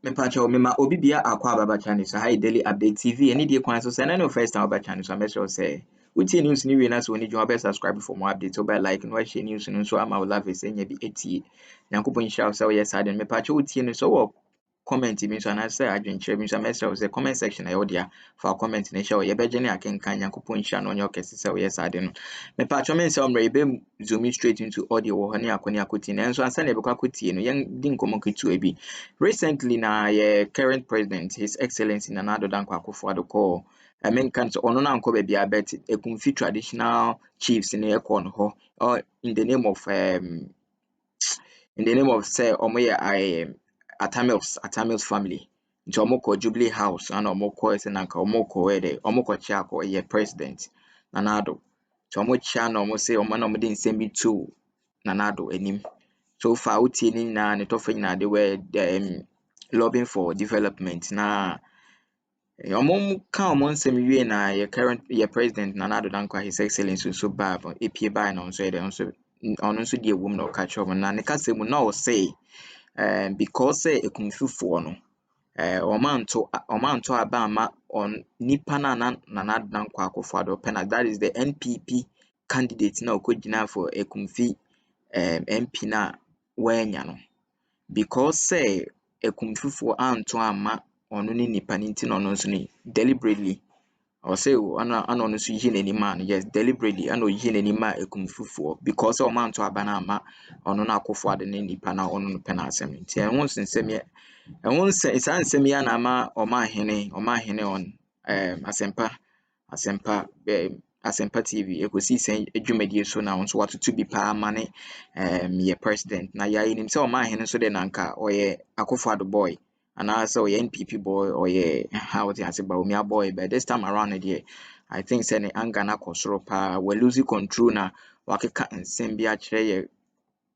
me pacho me ma obi bia akwa baba channel so hi daily update TV any dey kwan so say na no first time baba channel so make sure say uti news ni we na so ni jo be subscribe for more updates so by like no share news no so ama love is enya bi etie yankopon sha so yes I me pacho uti no so wo comment mi so na say adwenkyerɛ mi so make sure say comment section e odia for comment na share ye beje ne akenkan yankopon sha no onye okese say yes I no me pacho me say omre be zoom straight into audio wo ne akoni akoti na enso ansa na be kwa akoti no yen di nkomo ketu abi. Recently, na current president, His Excellency Nana Addo Akufo-Addo call. I mean, can so ono na nko baby abet Ekumfi traditional chiefs in Ekon ho or in the name of say omo Atamils family. Nti omo ko Jubilee House and omo ko ese nanka omo ko ede omo ko chia ko president Nana Addo. So omo chia na omo say omo na omo dey nsem bi to Nana Addo enim. So far, uti ni na ne tofa na they were lobbying for development. Na omo ka omo nsem wie na your president Nana Addo His Excellency so bad apie by na so nso die wom na catch up na ne kase mu na o say because ekumfifo no omanto abama on nipa na Nana Addo Akufo-Addo pena, that is the NPP candidate na okogina for Ekumfi MP na wanya no because say Ekumfifo anto ama ono ni nipa nti no no so ni deliberately or say ano no so yi nani man, yes, deliberately ano yi nani ma Ekumfifo because o man to aba na ama ono na Akufo-Addo ni nipa na ono no pena asem nti enwon sensem ye enwon se isan nsem ya na ama Omanhene on Asempa TV ekosi sen edwumadie so na onso watoto bi pa amane ye president na ya nim se Omanhene so de nanka oye Akufo-Addo boy and also oye NPP boy oye how they say Baumia boy, but this time around there I think say ne anga na kosoro pa we losing control na wakeka nsem bi a kire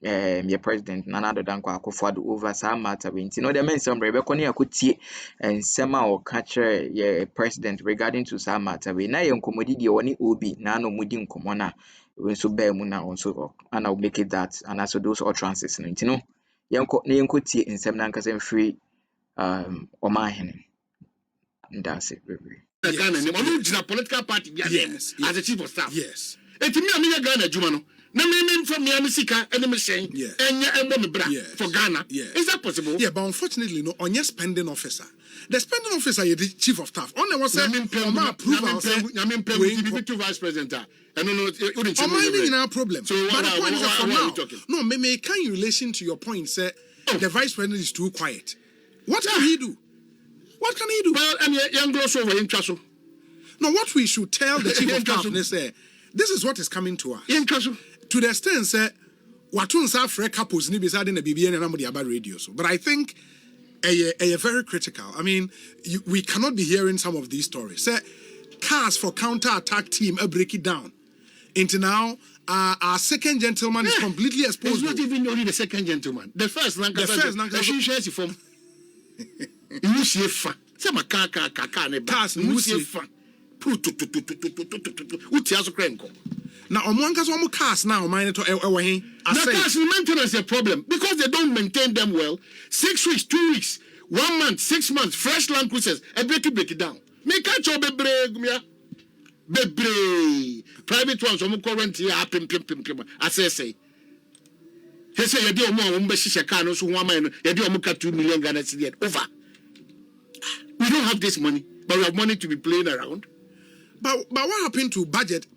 ye president Nana Addo Akufo-Addo over some matter nti no the men some rebekọ ne akotie nsem a o ka kire ye president regarding to some matter we na ye nkomodi de woni obi na no mudi nkomo na we so ba mu na onso and I'll make it that and also those utterances nti no yenko tie nsem na nkasa free Omanhene. That's it, baby. Yes. Political party as a chief of staff. Yes. And to me, I'm Ghana, Jumano. No, from me, Sika, and I'm saying, and bra for Ghana. Is that possible? Yeah, but unfortunately, no, on your spending officer. The spending officer is the chief of staff. On the one side, I'm vice president. I don't know. No problem. So, but the point is for now. No, me can in relation to your point, say the vice president is too quiet. What can he do? What can he do? Well, I'm young gloss over in Chasso. No, what we should tell the chief of staff is this is what is coming to us. To the extent, say, what one say for couples ni beside in the BBN and the about radio. So, but I think a very critical. I mean, we cannot be hearing some of these stories. Say, cars for counter-attack team break it down. Into now, our second gentleman is completely exposed. It's not even only the second gentleman. The first, she shares it from. You see fa. Say my car ne ba. You see fa. Utiaso krenko. Now omonga so mo cars now mine to ewe hin. The cars maintenance is a problem because they don't maintain them well. 6 weeks, 2 weeks, 1 month, 6 months, fresh land cruisers, break it down. Make a job bebre. Private ones omo current here pim. I say. He say yedi omo be shisha car no so 1 million, yedi omo ka 2 million Ghana cedi over. We don't have this money, but we have money to be playing around. But what happened to budget?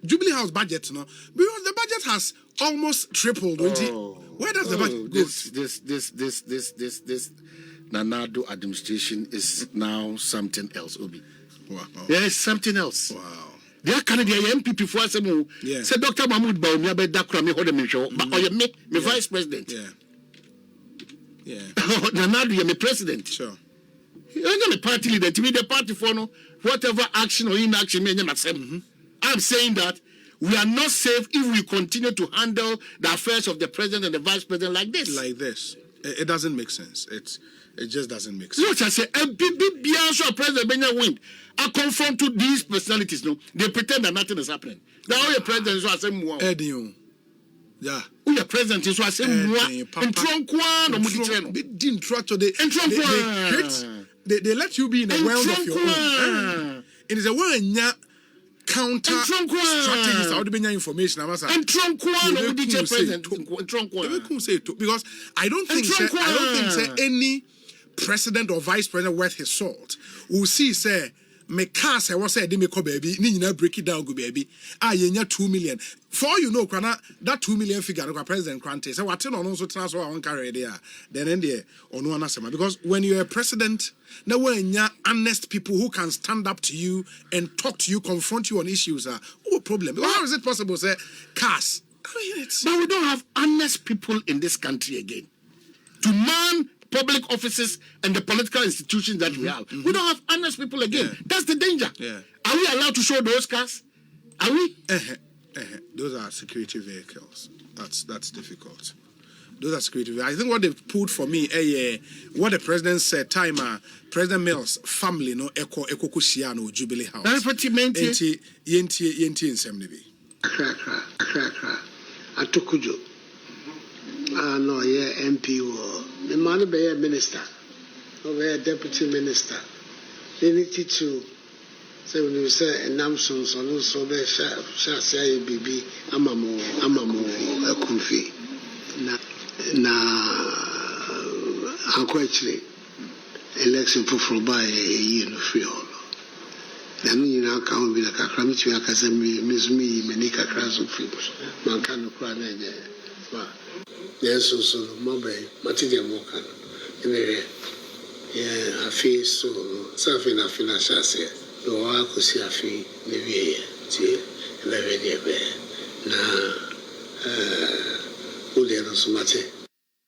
Jubilee House budget, no? Because the budget has almost tripled. Where does the budget go? This Nana Addo administration is now something else, Obi. Wow. There is something else. Wow. They are Canadian MPP for us. Say Dr. Mahmoud Baumia be Akroma hold me show. But me vice president. Yeah. Nana Addo, you're my president. Sure. You're not a party leader. To me, the party for no whatever action or inaction, I'm saying that we are not safe if we continue to handle the affairs of the president and the vice president like this. It doesn't make sense. It just doesn't make sense. Look, I say, a president Benjamin win. I confront to these personalities. No, they pretend that nothing is happening. The only president is saying, Yeah. Who your president is so I say moi and Tronkwan no mudi they didn't try to they let you be in a world of your own. It is a one counter strategies how to be information and Tronkwan no mudi president Tronkwan say it because I don't think any president or vice president worth his salt will see say me cast I was say they make baby ni nyina break it down go baby yenya 2 million for you know krana that 2 million figure no president grant say what no so transfer one carry there then in there ono anasema because when you're a president now when you honest people who can stand up to you and talk to you confront you on issues no problem. How is it possible say cast but we don't have honest people in this country again to man public offices and the political institutions that we have. We don't have honest people again. That's the danger. Are we allowed to show those cars? Are we? Those are security vehicles. That's difficult. Those are security vehicles. I think what they put for me, what the president said, President Mills' family, no, Eko Kusiano, Jubilee House. That's what he meant. Yenti in Semnibi. Akra. Atokujo. No, yeah, MP the man be a minister, or a deputy minister. They need to say when you say and Namson, so also be shall say BB, Amamo, Ekumfi. Actually, election for by a year no free all. Then you know, can't be like a crammy, I can say Miss Me, Menika Crass of Films. Man can't cry. Yes, so mobile material moka. Yeah, I feel so something I feel as I say. No, I could see a fee, maybe see,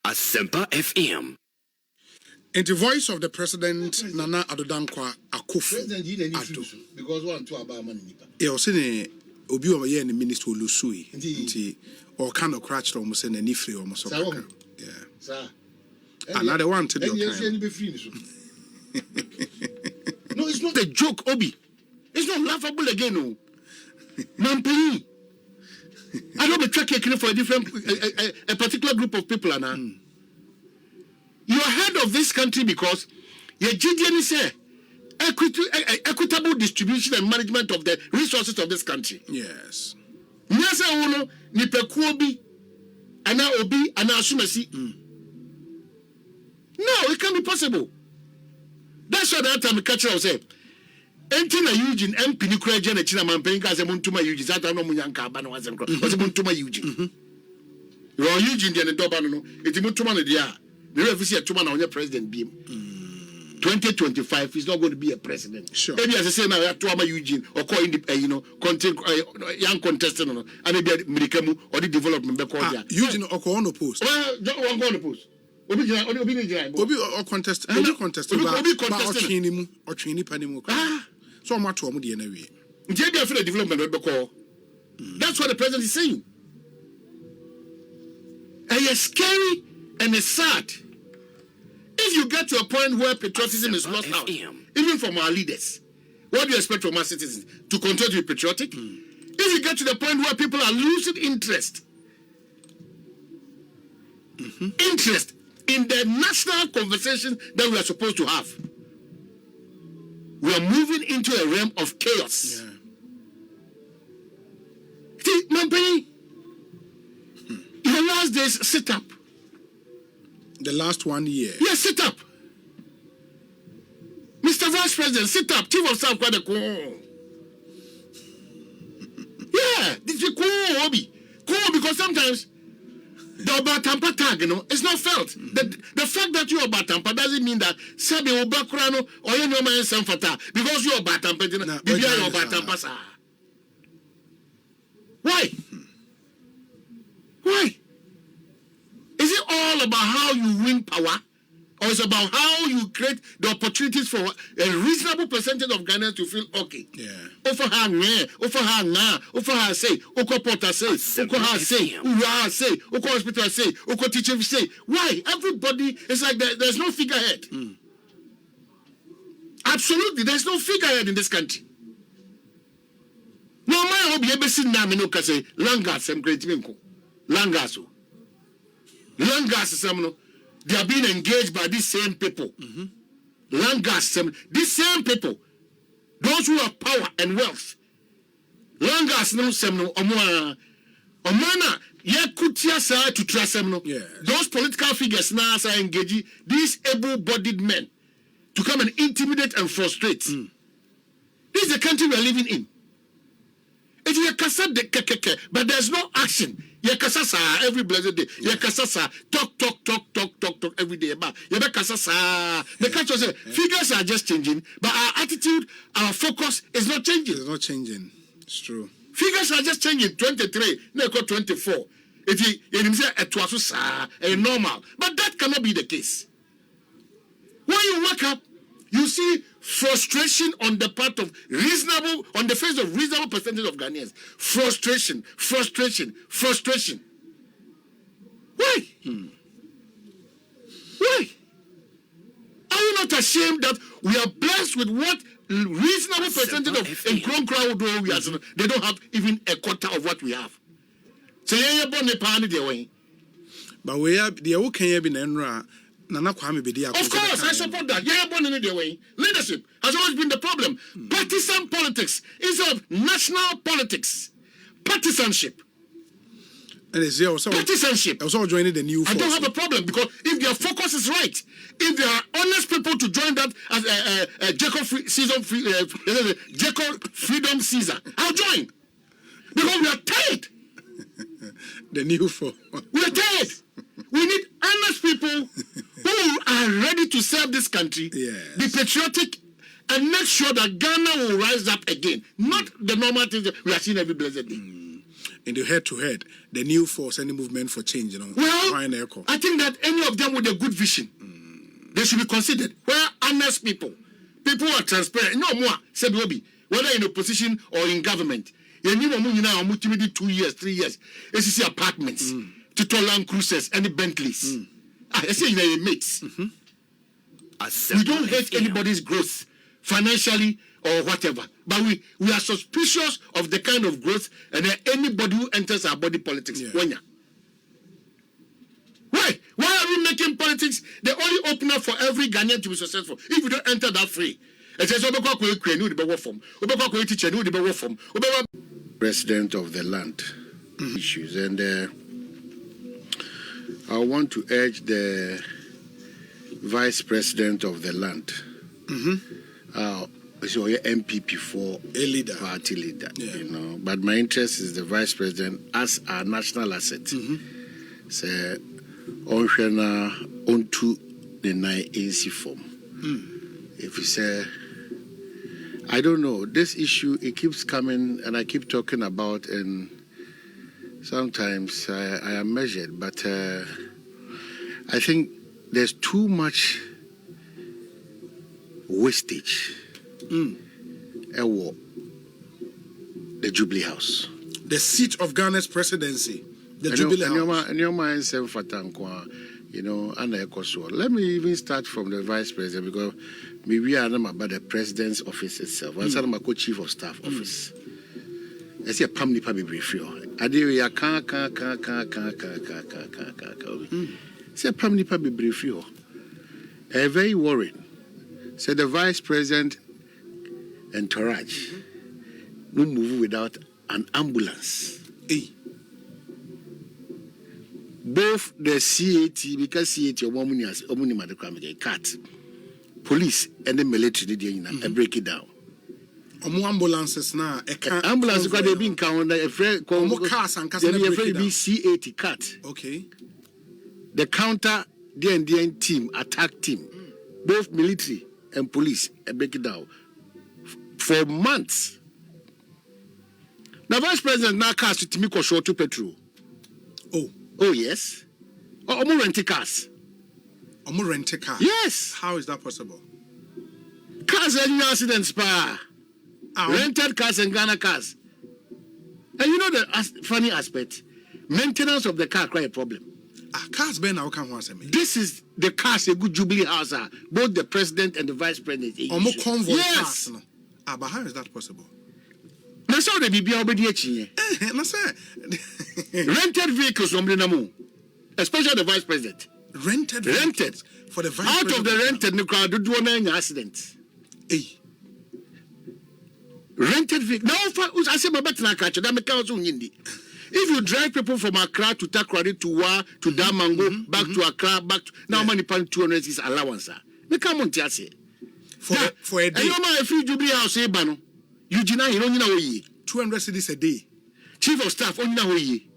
Asempa FM. And the voice of the president, Nana Addo Akufo. Addo. Because one to about money. Yeah, was in Obi over here in the minister Lusui. Or kind of cratch almost in any free almost. Yeah. Sir. Another one to do. No, it's not a joke, Obi. It's not laughable again, no. Mampini. I don't be tracking for a different, a particular group of people, Anna. You are head of this country because your GDN is equitable distribution and management of the resources of this country. Yes. Nyasa uno ni pekuobi ana obi ana asumasi. No, it can't be possible. That's why that time catch us say. Enti na Eugene MP ni kura jena china mampeni ka se muntuma Eugene zata no munyanka aba no wasem kro. O se muntuma Eugene. Yo Eugene de ne doba no eti muntuma no dia. The refuse atuma na onye president biem. 2025 he's not going to be a president. Sure. Maybe as I say now, we have to Eugene or call young contestant and maybe Americamu or the development. Eugene or on post. Well, don't go on the post. Obi or contest. Obi contest. Or Trini Panimu. So much to Omudi anyway. Maybe after the development. That's what the president is saying. And it's scary and it's sad. If you get to a point where patriotism is lost out, even from our leaders, what do you expect from our citizens? To continue to be patriotic? If you get to the point where people are losing interest in the national conversation that we are supposed to have, we are moving into a realm of chaos. See, Mampini, your last days, sit up. The last 1 year. Yes, sit up. Mr. Vice President, sit up. Chief of Staff, yeah, this is cool, Obi. Cool, because sometimes the Obatampa tag, it's not felt. The fact that you are Obatampa doesn't mean that Sabi Obakurano or you know my son Fata because you are Obatampa. Why? Why? Is it all about how you win power? Or is it about how you create the opportunities for a reasonable percentage of Ghanaians to feel okay? Yeah. Offer her say, Oko Porter say, Oko her say, Ura say, Oko hospital say, Oko teacher say. Why? Everybody is like there's no figurehead. Absolutely, there's no figurehead in this country. No man will be able to see Namino Kase, Langa, some great minko. Langas. Langas, they are being engaged by these same people. Langas, these same people, those who have power and wealth. Langas, no, semno, Omana, Yakutia sa to Trasemno. Those political figures now are engaging these able-bodied men to come and intimidate and frustrate. This is the country we are living in. It is a kasa de kekeke, but there's no action. Yakasasa every blessed day. Yakasasa talk every day. But yakasasa. The culture says figures are just changing, but our attitude, our focus is not changing. It's not changing. It's true. Figures are just changing. 23, now 24. It normal, but that cannot be the case. When you wake up, you see frustration on the part of on the face of reasonable percentage of Ghanaians. Frustration. Why? Why? Are you not ashamed that we are blessed with what reasonable percentage of in Kron crowd they don't have even a quarter of what we have? So but we have the okay be Nana Kwame Bedi. Of course, I support that. Yeah, born in the way. Leadership has always been the problem. Partisan politics instead of national politics. Partisanship. And it's also partisanship. Also joining the new force. I don't have a problem because if their focus is right, if there are honest people to join that as Jacob Freedom Caesar, I'll join. Because we are tired. The new force. We are tired. We need honest people who are ready to serve this country, be patriotic, and make sure that Ghana will rise up again. Not the normal things that we are seeing every blessed day. In the head-to-head, the new force and the movement for change, you know. Well, I think that any of them with a good vision, they should be considered. Where honest people who are transparent, no more, said Obi, whether in opposition or in government. You need 2 years, 3 years. SCC apartments. To Land Cruisers and the Bentleys. I say they're mates. We don't hate anybody's growth financially or whatever, but we are suspicious of the kind of growth and anybody who enters our body politics. Why are we making politics the only opener for every Ghanaian to be successful? If you don't enter that free, it says President of the land issues and. I want to urge the Vice President of the land, so MPP for a leader, party leader, you know. But my interest is the Vice President as our national asset. Say, onto the ANC form. If you say, I don't know, this issue it keeps coming, and I keep talking about and. Sometimes I am measured, but I think there's too much wastage at the Jubilee House. The seat of Ghana's presidency, the Jubilee House. And your mind, you know, and let me even start from the Vice President because maybe I know about the President's office itself. I'm Chief of Staff office. I see a pam nipa be brief. I do ya can. Say pam nipa be brief. Very worried. Say the Vice President entourage no move without an ambulance. Both the CAT because CAT omuni cat, police and the military they break it down. Ambulances now. Ambulance because they been counted. A friend cars and C80 cat. Okay. The counter DNDN team, attack team, both military and police, break it down for months. The Vice President now cast to me short to petrol. Oh yes. Omo rent cars. Omo rent car. Yes. How is that possible? Cars and accidents, pa. Rented cars and Ghana cars. And you know the funny aspect? Maintenance of the car quite a problem. Cars ben now can once. This is the cars a good Jubilee House are. Both the president and the vice president. Convoy yes. cars. No. But how is that possible? Now na so the bibia obedi achi na say rented vehicles especially the vice president. Rented for the vice out president. Of the rented, no crowd do one accident. Hey. Rented vehicle. Now, I say my better na catch that make us unyindi. If you drive people from Accra to Takoradi to Wa to Damango back to Accra back to now money pan 200 is allowance. Make come on say. For a day. And you know free Jubilee house e bano. You jina you know we 200 cedis a day. Chief of staff on na we.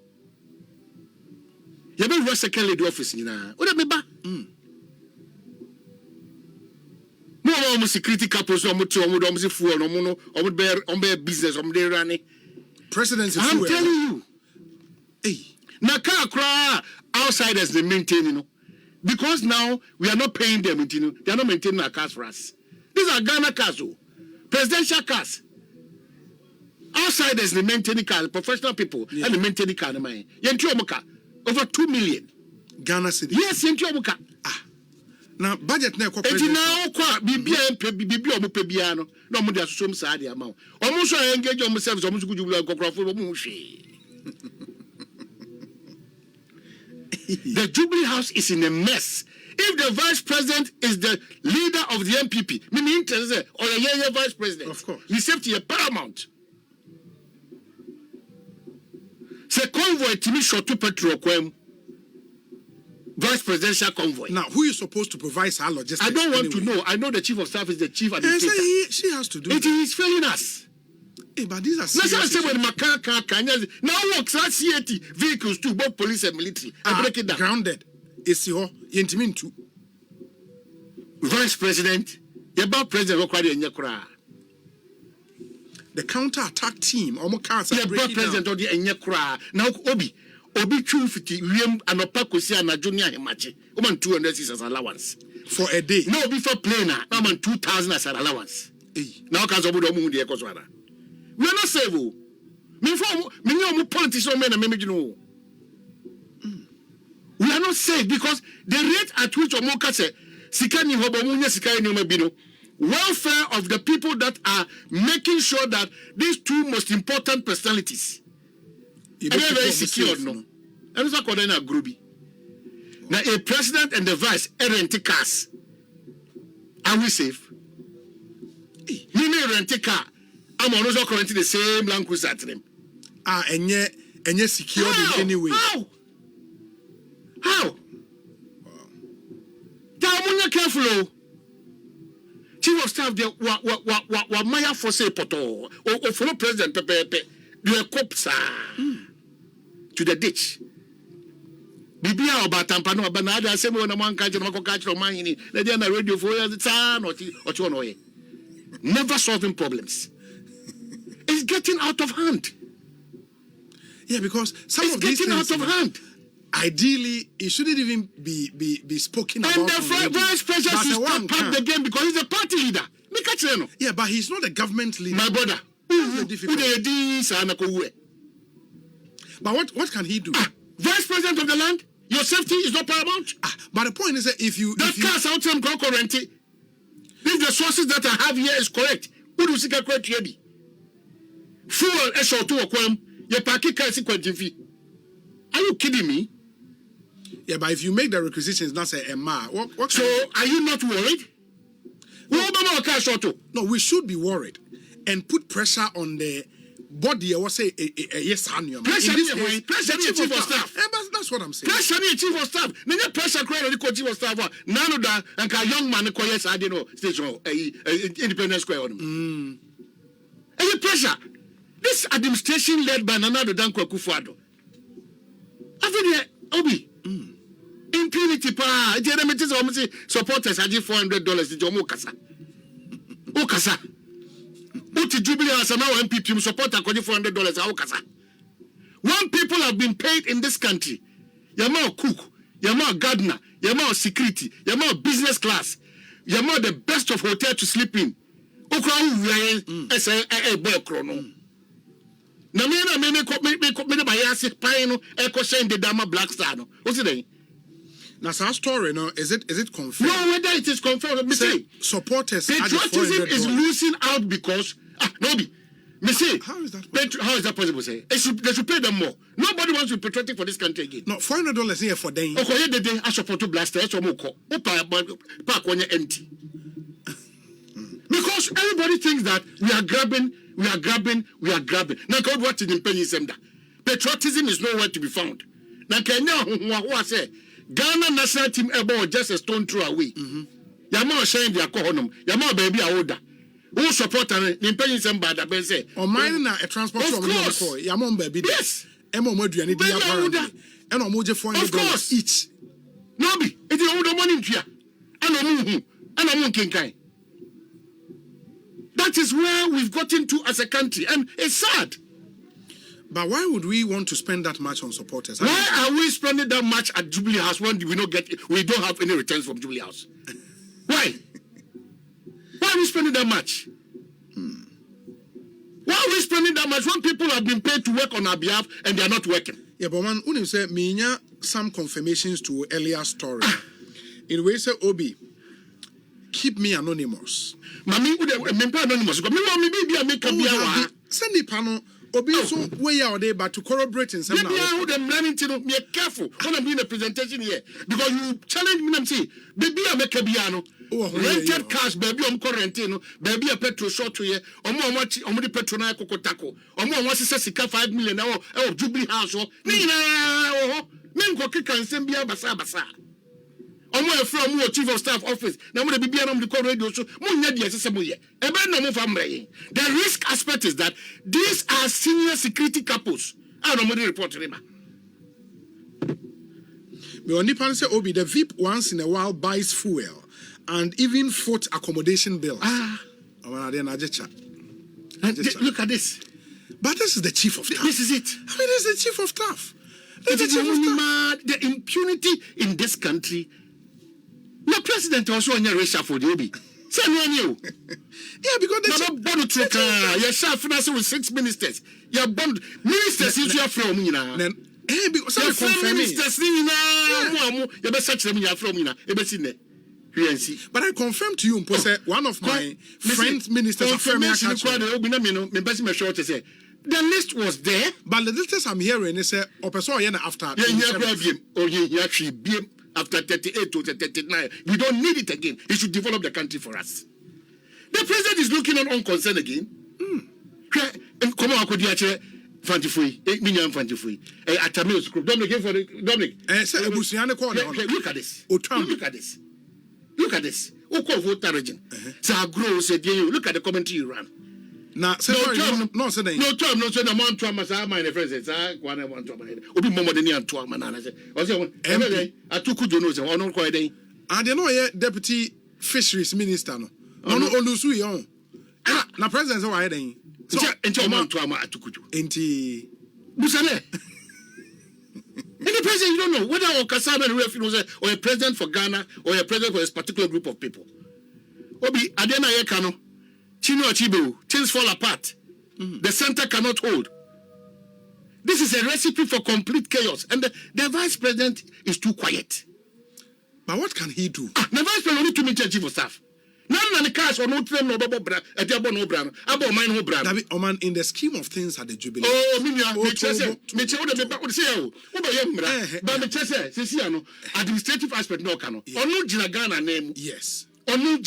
You be second lady office nyina. O da me ba. No security couples no mutu omo se fuel no mo no omo be business omo dey run. Presidency I'm telling you. Hey. Na car cry outsiders they maintain, you know. Because now we are not paying them, you know. They are not maintaining our cars for us. These are Ghana cars, presidential cars. Outsiders they maintain cars, professional people, and they maintain car. Over 2 million. Ghana city. Yes, Yentuamuka. Now budget na kwa president. Now kwa bibia omo pe bia no. Na omo dey asosom sa dey ama. Omo so engage omo service omo sugu jubula kokrofo omo hwe. The Jubilee House is in a mess. If the vice president is the leader of the MPP, meaning interest or a vice president, of course, his safety is paramount. Say convoy to me short to Patriotism. Vice presidential convoy. Now, who is supposed to provide our logistics? I don't want to know. I know the chief of staff is the chief administrator. She has to do it. Is failing us. Hey, but these are serious. Let's say when now works at CAT vehicles too, both police and military. I break it down. Grounded. Is your intimate too. Vice president, about president the counter-attack team almost can't president or the Enyakra. Now Obi Chufiti, William and Opacosia and Junior Hemachi. 200 is as allowance. For a day. No, before planer, 2,000 as an allowance. Now can somebody move the Ecoswana. We are not saving. Many politicians men and you we are not safe because the rate at which Omoka said, Sikani Hobomunya Sikani Mabino, welfare of the people that are making sure that these two most important personalities are very secure. No, and it's not called a groupie. Now, a president and the vice rent cars. Are we safe? Me rent a car. I'm also currently the same Land Cruiser at them. And yet secured in any way. How? Wow. Careful. Chief of staff, wa Maya for say poto or follow president Pepe. You are cops to the ditch. Bibia about Tampano, Banada, same one among catch and Omanhene. They are on the radio for years, it's or 2 way. Never solving problems. It's getting out of hand. Yeah, because some of these things out of hand. Ideally, it shouldn't even be spoken about. And the vice president should step up the game because he's a party leader. Yeah, but he's not a government leader. My brother. But what can he do? Vice president of the land, your safety is not paramount. But the point is that if you cars out some current, if the sources that I have here is correct, who do you see correct here? Fuel a short to a quam, your parking car is fee. Are you kidding me? Yeah, but if you make the requisitions, not say what so are you not worried? No, we should be worried and put pressure on the body. I will say yes, pressure the chief of staff. That's what I'm saying. Pressure the chief of staff. Then pressure create the chief of staff. None of that and a young man ko yes I don't know station Independence Square on. Any pressure. This administration led by Nana Danko Akufo-Addo. Obi. Impunity pa. Supporters are $400 to Jomo Kasa. Okasa. Uti Jubilee as now MPP supporter $400 Okasa. When people have been paid in this country, Yama cook, Yama gardener, Yama security, Yama business class, Yama the best of hotel to sleep in. Okra as a boy chrono. Na me bayasi paino eko send the dama black star no. What's it? Now, our story, no, is it confirmed? No, whether it is confirmed. Supporters. Patriotism is losing out because Me say, how is that possible? How is that possible? Say, they should pay them more. Nobody wants to be patriotic for this country again. No, $400 here for them. Okay, the day I support to blaster, so more park when you're empty. Because everybody thinks that we are grabbing. Now, God, what is in penny sender? Patriotism is nowhere to be found. Now, Kenya, who I say, Ghana national team about just a stone throw away. Yama sharing their cohonum. Yama baby older. Who support an impenitent by the base? Or mine a transport from the Yamon baby. Yes. Emma Modrian, and a mojo for $400 each. Nobby, it's the older money here. And a monkey kind. That is where we've gotten to as a country, and it's sad. But why would we want to spend that much on supporters? Why are we spending that much at Jubilee House when we don't have any returns from Jubilee House? Why? Why are we spending that much? Why are we spending that much when people have been paid to work on our behalf and they are not working? Yeah, but man, when you say me some confirmations to earlier story, in way say Obi, keep me anonymous. Mami, anonymous. Send the panel. Obi so way out there, but to corroborate in some. Maybe I would have learning to be careful when I'm doing a presentation here because you challenge me and say, baby, I make a piano. Rented cars, baby, I'm quarantine, baby, a petrol short to you, or more much, or more petrol, Cocotaco, or more wants to say 5 million or Jubilee House, or Nina, Menko can send me a basa. I'm from more chief of staff office. Now, I'm going to be on the call radio. So, the risk aspect is that these are senior security couples. I don't know the report to them. Me only pan say Obi the VIP once in a while buys fuel and even foot accommodation bills. Look at this. But this is the chief of staff. This is it. I mean, this is the chief of staff. The impunity in this country. The president also on your reshuffle, Obi. Yeah, because they not bond to your chef with 6 ministers. Your bond ministers is your from you now. Because some ministers you better search them you from you now. But I confirm to you, one of my friends ministers confirmation the list was there. But the latest I'm hearing is after after 38 to 39. We don't need it again. He should develop the country for us. The president is looking on concern again. Come on, could you actually 8 million Fantifui? Dominic. Look at this. Look at this. Look at this. Voter region. Grow said, look at the commentary you ran. No term, no amount to my friends. I want to be more than you to man. I took good news or not quite a. And you know, deputy fisheries minister. No, Olusu yon. Na president so why then? So amount to I took you. Enti Busale. And the president, you don't know whether or Kasaba or a president for Ghana or a president for a particular group of people. Obi Adena Yekano. Chino Chibu, things fall apart. The center cannot hold. This is a recipe for complete chaos. And the vice president is too quiet. But what can he do? The vice president only to meet chief of staff. None of the cars or no train no bubble brand, a double no brand, about mine no brand. Oman, in the scheme of things at the Jubilee. Oh, administrative aspect no cano. Or no Jinagana name. Yes. Or no